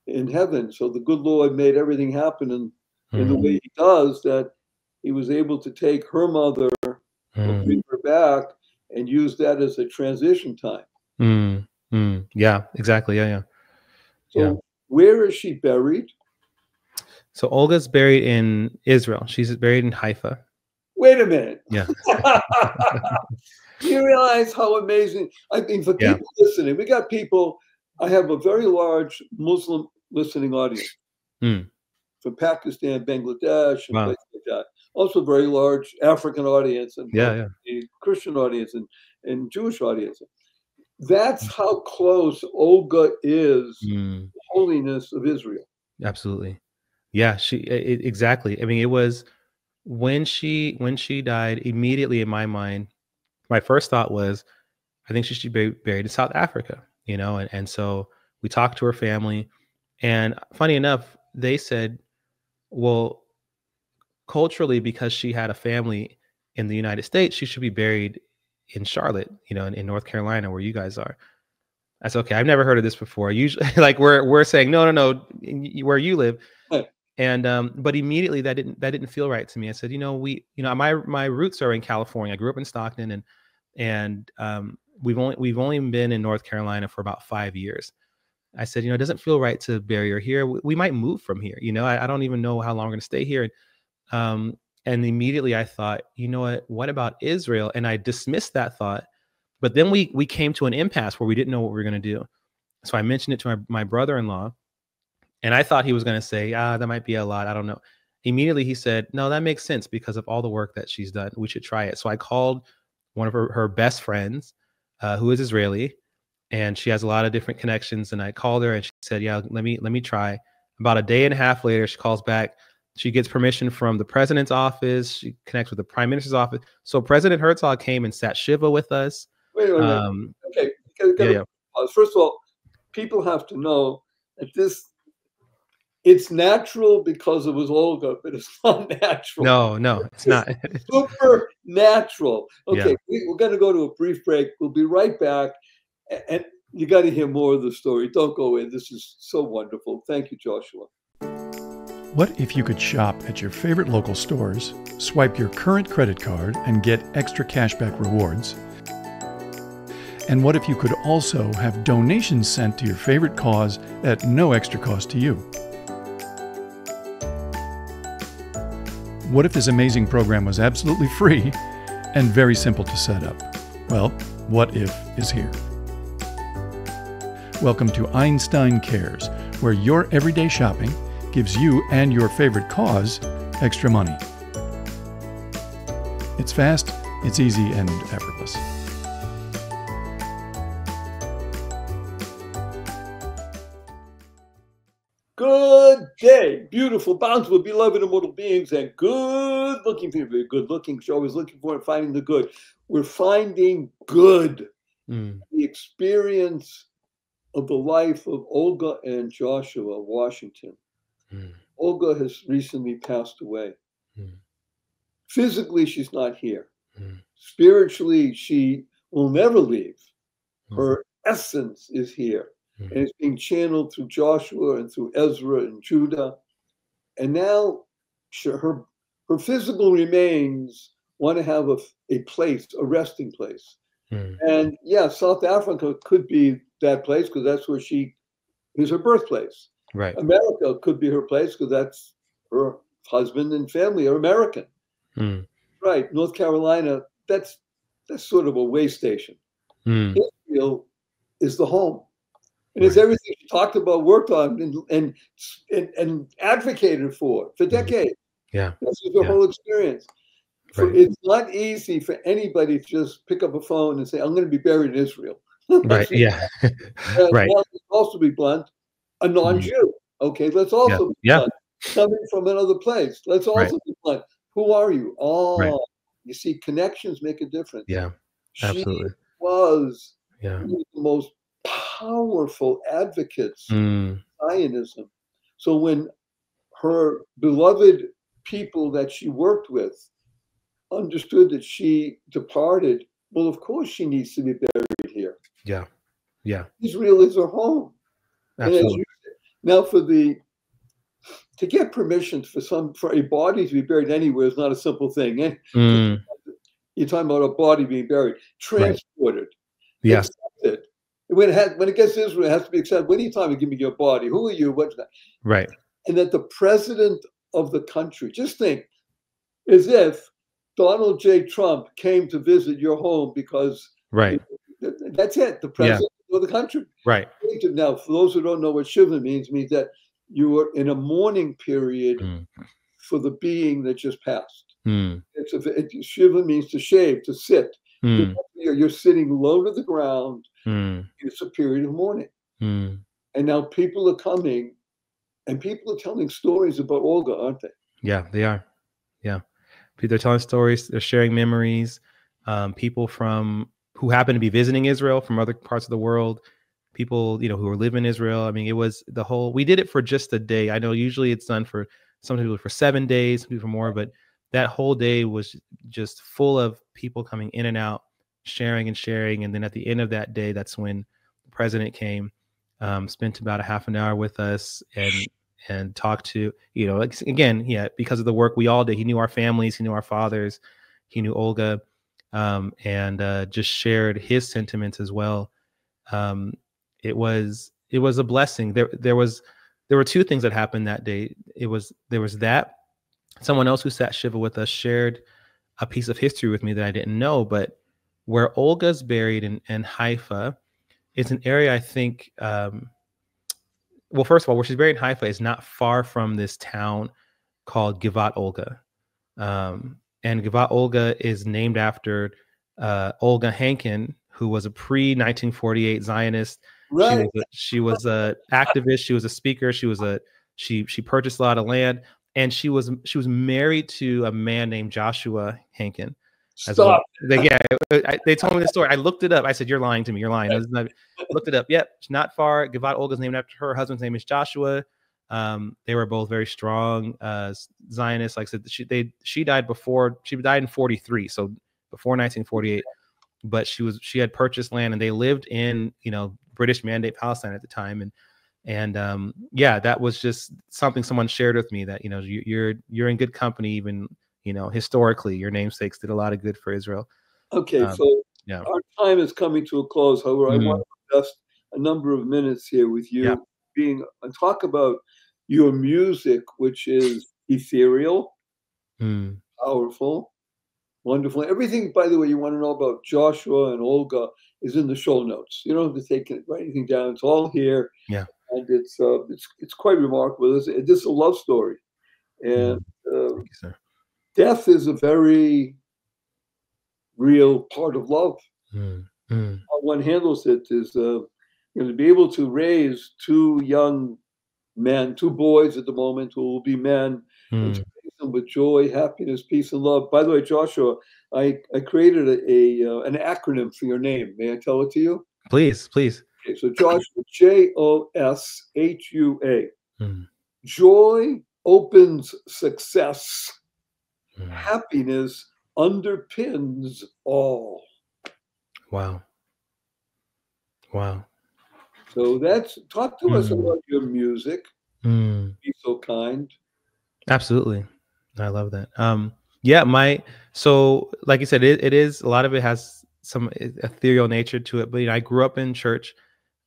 in heaven. So the good Lord made everything happen in the way he does, that he was able to take her mother, bring her back, and use that as a transition time. Yeah, exactly. Yeah. So where is she buried? So Olga's buried in Israel. She's buried in Haifa. Wait a minute. Yeah. You realize how amazing, I mean, for people listening, we got people, I have a very large Muslim listening audience from Pakistan, Bangladesh, and places like that. Also a very large African audience, and a Christian audience, and Jewish audience. That's how close Olga is to the holiness of Israel. Absolutely. Yeah, exactly. I mean, it was when she died, immediately in my mind, my first thought was, I think she should be buried in South Africa, and so we talked to her family, and funny enough, they said, well, culturally, because she had a family in the United States, she should be buried in Charlotte, in North Carolina, where you guys are. That's okay. I've never heard of this before. Usually, like we're saying, no, where you live. And but immediately that didn't feel right to me. I said, my roots are in California. I grew up in Stockton, and we've only been in North Carolina for about 5 years. I said, it doesn't feel right to bury her here. We might move from here. I don't even know how long we're going to stay here. And immediately I thought, what about Israel? And I dismissed that thought. But then we came to an impasse where we didn't know what we were going to do. So I mentioned it to my brother-in-law. And I thought he was going to say, that might be a lot. I don't know. Immediately he said, no, that makes sense because of all the work that she's done. We should try it. So I called one of her best friends, who is Israeli, and she has a lot of different connections. And I called her and she said, yeah, let me try. About a day and a half later, she calls back. She gets permission from the president's office. She connects with the prime minister's office. So President Herzog came and sat Shiva with us. Wait a minute. Okay. First of all, people have to know that it's natural because it was Olga, but it's not natural. No, it's not. Supernatural. Okay, we're going to go to a brief break. We'll be right back. And you got to hear more of the story. Don't go in. This is so wonderful. Thank you, Joshua. What if you could shop at your favorite local stores, swipe your current credit card, and get extra cashback rewards? And what if you could also have donations sent to your favorite cause at no extra cost to you? What if this amazing program was absolutely free and very simple to set up? Well, What If is here. Welcome to Einstein Cares, where your everyday shopping gives you and your favorite cause extra money. It's fast, it's easy, and effortless. Good day, beautiful, bountiful, beloved, immortal beings, and good-looking people. Good-looking, you're always looking for and finding the good. We're finding good. The experience of the life of Olga and Joshua Washington. Olga has recently passed away. Physically, she's not here. Spiritually, she will never leave. Her essence is here. And it's being channeled through Joshua and through Ezra and Judah. And now her physical remains want to have a place, a resting place. And yeah, South Africa could be that place because that's where she is, her birthplace. Right. America could be her place because that's her husband and family are American. Right. North Carolina, that's sort of a way station. Israel is the home. And it's everything she talked about, worked on, and advocated for decades. Yeah. This is her whole experience. It's not easy for anybody to just pick up a phone and say, I'm going to be buried in Israel. Right. Yeah. Right. Well, let's also be blunt, a non-Jew. Okay, let's also be blunt. Coming from another place. Let's also be blunt. Who are you? Oh, you see, connections make a difference. Yeah, absolutely. She was one of the most powerful advocates of Zionism. So when her beloved people that she worked with understood that she departed, well, of course she needs to be buried here. Yeah. Yeah. Israel is her home. Absolutely. Now, to get permission for a body to be buried anywhere is not a simple thing. You're talking about a body being buried, transported, accepted. When it gets to Israel, it has to be accepted. When are you talking about give me your body? Who are you? What's that? Right. And that the president of the country, just think, as if Donald J. Trump came to visit your home because that's it, the president of the country. Right. Now, for those who don't know what Shiva means that you are in a mourning period for the being that just passed. Shiva means to shave, to sit. You're sitting low to the ground. It's a period of mourning. And now people are coming and people are telling stories about Olga, aren't they? Yeah, they are. Yeah. They're telling stories. They're sharing memories. People who happen to be visiting Israel from other parts of the world. People, who are living in Israel. I mean, it was we did it for just a day. I know usually it's done for some people for 7 days, some people for more, but that whole day was just full of people coming in and out, sharing. And then at the end of that day, that's when the president came, spent about a half an hour with us and talked to, again, because of the work we all did. He knew our families, he knew our fathers, he knew Olga, and just shared his sentiments as well. It was a blessing. There were two things that happened that day. There was that someone else who sat Shiva with us shared a piece of history with me that I didn't know, but where Olga's buried in Haifa, it's an area I think, well, first of all, where she's buried in Haifa is not far from this town called Givat Olga. And Givat Olga is named after Olga Hankin, who was a pre-1948 Zionist. Right. She was an activist. She was a speaker. She purchased a lot of land, and she was married to a man named Joshua Hankin. Stop. Well. They told me the story. I looked it up. I said, "You're lying to me. You're lying." I looked it up. Yep, it's not far. Givat Olga's named after her. Her husband's name is Joshua. They were both very strong Zionists. Like I said, she died in 1943, so before 1948. But she had purchased land, and they lived in British Mandate Palestine at the time, and that was just something someone shared with me, that you're in good company, even historically your namesakes did a lot of good for Israel. Okay, so our time is coming to a close. However, I want to invest a number of minutes here with you and talk about your music, which is ethereal, powerful, wonderful. Everything, by the way, you want to know about Joshua and Olga is in the show notes. You don't have to write anything down. It's all here. Yeah. And it's quite remarkable. This is a love story. And Thank you, sir. Death is a very real part of love. How one handles it is to be able to raise two young men, two boys at the moment who will be men, and to raise them with joy, happiness, peace, and love. By the way, Joshua, I created an acronym for your name. May I tell it to you? Please. Okay, so Joshua, Joshua. Joy opens success. Happiness underpins all. Wow. So talk to us about your music. Be so kind. Absolutely. I love that. So like you said, it is, a lot of it has some ethereal nature to it, but I grew up in church,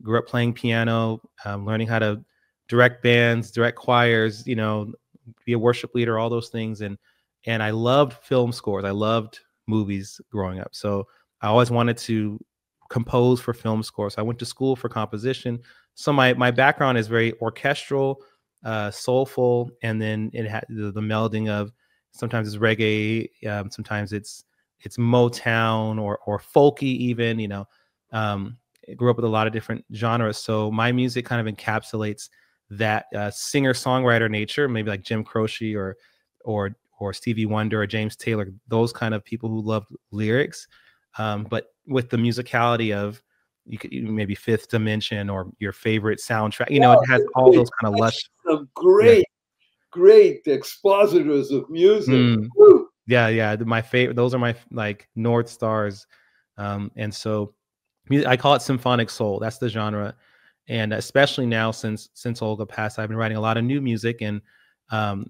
grew up playing piano, learning how to direct bands, direct choirs, be a worship leader, all those things. And I loved film scores. I loved movies growing up. So I always wanted to compose for film scores. I went to school for composition. So my background is very orchestral, soulful, and then it had the melding of, sometimes it's reggae, sometimes it's Motown or folky even. I grew up with a lot of different genres. So my music kind of encapsulates that singer-songwriter nature, maybe like Jim Croce or Stevie Wonder or James Taylor, those kind of people who loved lyrics, but with the musicality of maybe Fifth Dimension or your favorite soundtrack. It has all those kind of lush. Some great expositors of music. Yeah. My favorite. Those are my like North Stars. And so I call it symphonic soul. That's the genre. And especially now since Olga passed, I've been writing a lot of new music and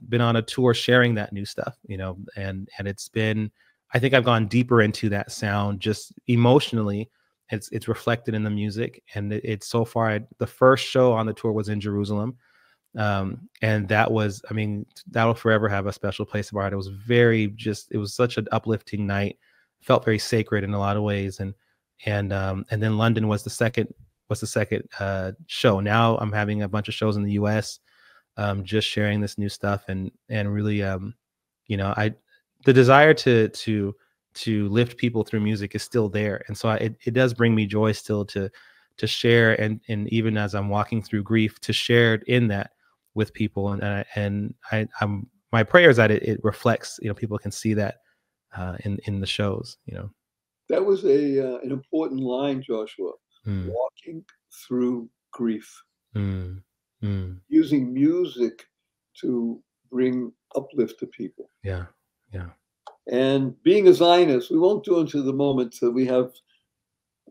been on a tour sharing that new stuff, and it's been, I think I've gone deeper into that sound just emotionally. It's reflected in the music, and it's so far. The first show on the tour was in Jerusalem, and that was, I mean, that will forever have a special place of art. It was it was such an uplifting night. Felt very sacred in a lot of ways, and then London was the second show. Now I'm having a bunch of shows in the U.S. Just sharing this new stuff and really, the desire to lift people through music is still there, and so it does bring me joy still to share, and even as I'm walking through grief, to share in that with people, and I'm my prayer is that it reflects, people can see that in the shows. That was an important line, Joshua. Walking through grief. Using music to bring uplift to people. Yeah. And being a Zionist, we won't do into the moment that we have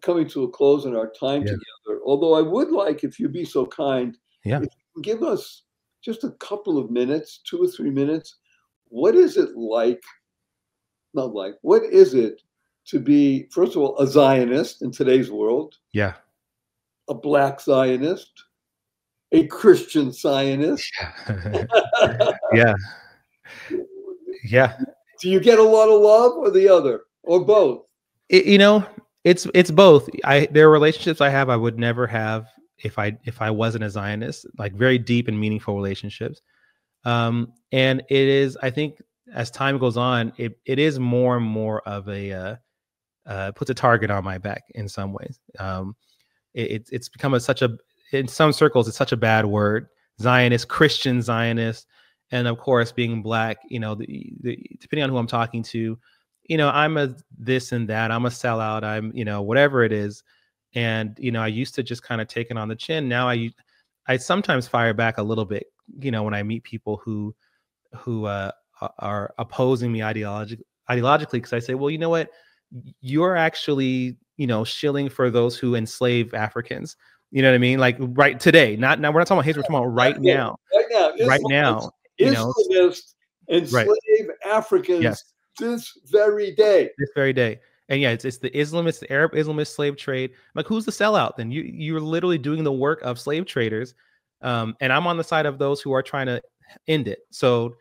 coming to a close in our time together. Although I would like, if you'd be so kind, if you can give us just a couple of minutes, 2 or 3 minutes. What is it like? Not like. What is it to be, first of all, a Zionist in today's world? Yeah. A Black Zionist, a Christian Zionist. Yeah. Yeah. Do you get a lot of love, or the other, or both? It's both. There are relationships I have I would never have if I wasn't a Zionist, like very deep and meaningful relationships. And it is, I think, as time goes on, it is more and more of a puts a target on my back in some ways. It's become in some circles, it's such a bad word. Zionist, Christian Zionist. And of course, being Black, depending on who I'm talking to, I'm a this and that. I'm a sellout. I'm, whatever it is. And, I used to just kind of take it on the chin. Now I sometimes fire back a little bit, when I meet people who are opposing me ideologically, because I say, well, you know what? You're actually, shilling for those who enslave Africans. You know what I mean? Like right today, now we're not talking about hate, we're talking about right now. Right now. Islamist enslave Africans this very day. And yeah, it's the Islamist, the Arab Islamist slave trade. Like, who's the sellout then? You're literally doing the work of slave traders. And I'm on the side of those who are trying to end it. So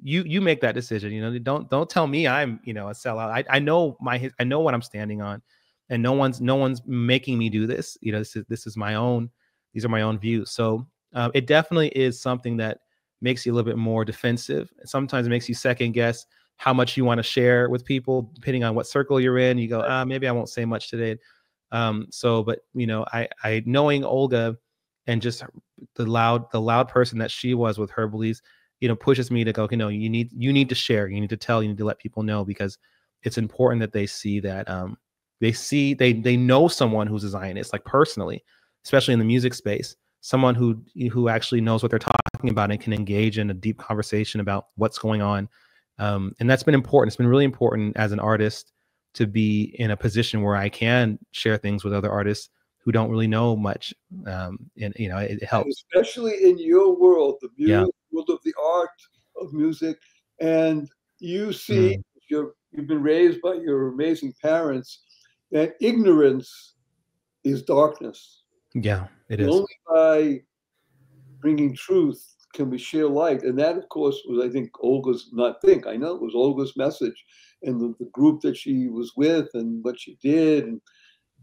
you make that decision. Don't tell me I'm, a sellout. I know I know what I'm standing on, and no one's making me do this. This is my own, these are my own views. So it definitely is something that makes you a little bit more defensive. Sometimes it makes you second guess how much you want to share with people, depending on what circle you're in. You go, maybe I won't say much today. But I knowing Olga and just the loud person that she was with her beliefs, pushes me to go, you need to share, you need to tell, you need to let people know, because it's important that they see that, they know someone who's a Zionist, like personally, especially in the music space, someone who actually knows what they're talking about and can engage in a deep conversation about what's going on. And that's been important. It's been really important as an artist to be in a position where I can share things with other artists who don't really know much. And it helps. And especially in your world, the music, world of the art of music. And you see, you've been raised by your amazing parents, that ignorance is darkness. Yeah, it is. Only by bringing truth can we share light. And that, of course, was, I think, I know it was Olga's message, and the group that she was with and what she did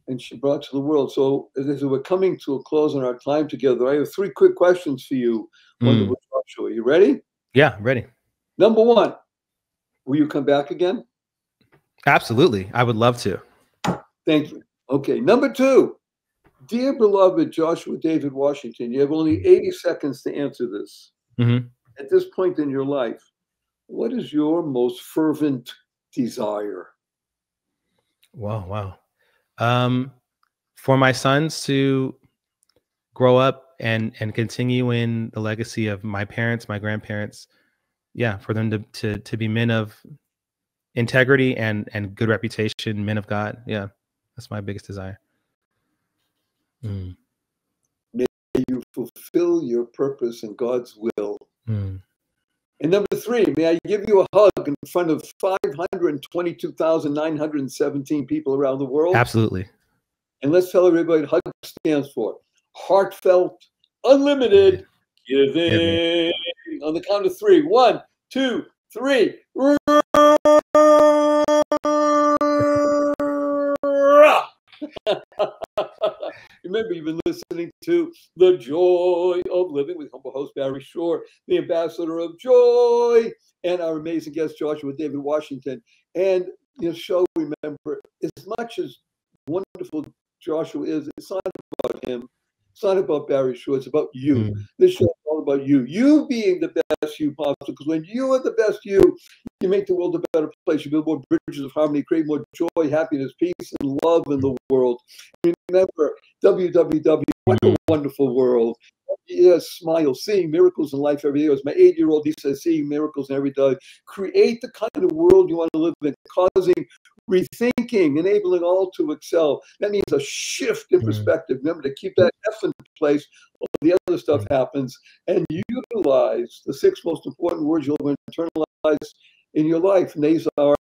and she brought to the world. So as we're coming to a close on our time together, I have 3 quick questions for you. Wonderful Joshua. Are you ready? Yeah, ready. Number 1, will you come back again? Absolutely. I would love to. Thank you. Okay. Number 2, dear beloved Joshua David Washington, you have only 80 seconds to answer this. At this point in your life, what is your most fervent desire? Wow. For my sons to grow up and continue in the legacy of my parents, my grandparents. Yeah, for them to be men of integrity and good reputation, men of God. Yeah, that's my biggest desire. May you fulfill your purpose in God's will. And number 3, may I give you a hug in front of 522,917 people around the world? Absolutely. And let's tell everybody what HUG stands for. Heartfelt, unlimited giving. On the count of 3. 1, 2, 3. Remember, you've been listening to The Joy of Living with humble host Barry Shore, the ambassador of joy, and our amazing guest, Joshua David Washington. And the show, remember, as much as wonderful Joshua is, it's not about him. It's not about Barry Shore. It's about you. This show is all about you. You being the best you possible. Because when you are the best you make the world a better place. You build more bridges of harmony, create more joy, happiness, peace, and love in the world. Remember, www. What a wonderful world. Yes, smile, seeing miracles in life every day. It was my 8-year-old, he says, seeing miracles in every day. Create the kind of world you want to live in, causing rethinking, enabling all to excel. That means a shift in perspective. Remember to keep that F in place while the other stuff happens, and utilize the 6 most important words you'll internalize in your life. And these are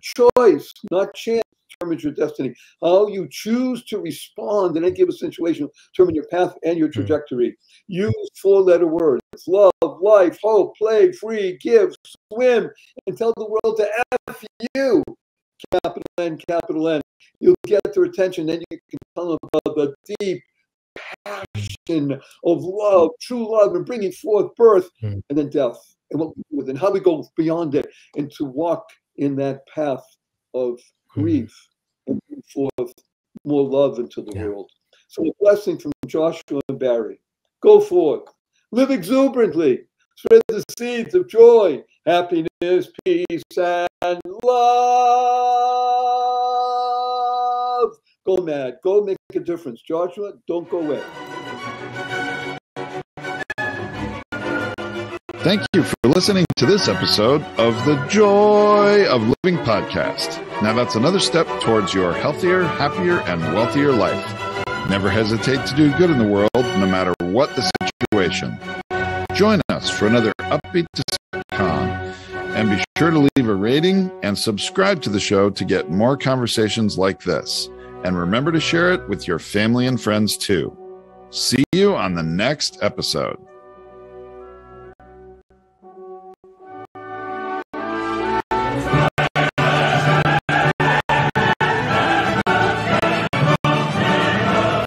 choice, not chance. Determines your destiny. How you choose to respond in any given situation determine your path and your trajectory. Use 4-letter words: love, life, hope, play, free, give, swim, and tell the world to F you. Capital N, capital N. You'll get their attention, then you can tell them about the deep passion of love, true love, and bringing forth birth and then death. And what we do with it, and how we go beyond it, and to walk in that path of grief and bring forth more love into the world. So a blessing from Joshua and Barry. Go forth. Live exuberantly. Spread the seeds of joy, happiness, peace, and love. Go mad. Go make a difference. Joshua, don't go away. Thank you for listening to this episode of the Joy of Living podcast. Now that's another step towards your healthier, happier, and wealthier life. Never hesitate to do good in the world, no matter what the situation. Join us for another Upbeat Discussion, and be sure to leave a rating and subscribe to the show to get more conversations like this. And remember to share it with your family and friends too. See you on the next episode.